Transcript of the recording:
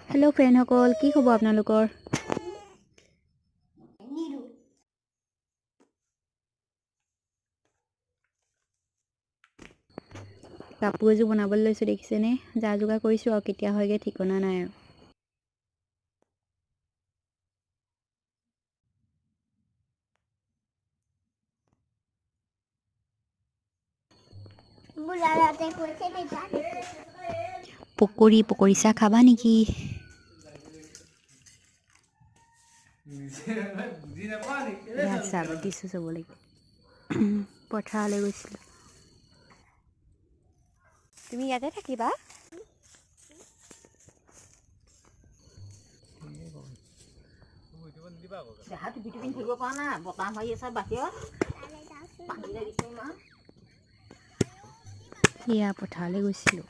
Hello' ফ্ৰেণ্ডসকল, কি খবৰ আপোনালোকৰ? কাপোৰ এযোৰ বনাবলৈ লৈছোঁ, দেখিছেনে? যা যোগাৰ কৰিছোঁ আৰু কেতিয়া হয়গৈ ঠিকনা নাই আৰু। পকৰি চাহ খাবা নেকি? চাহ দিছোঁ চবলৈ। পথাৰলৈ গৈছিলোঁ। তুমি ইয়াতে থাকিবা? থাকিব পৰা নাই, বতাহ মাৰি আছে বাহিৰত। এয়া পথাৰলৈ গৈছিলোঁ।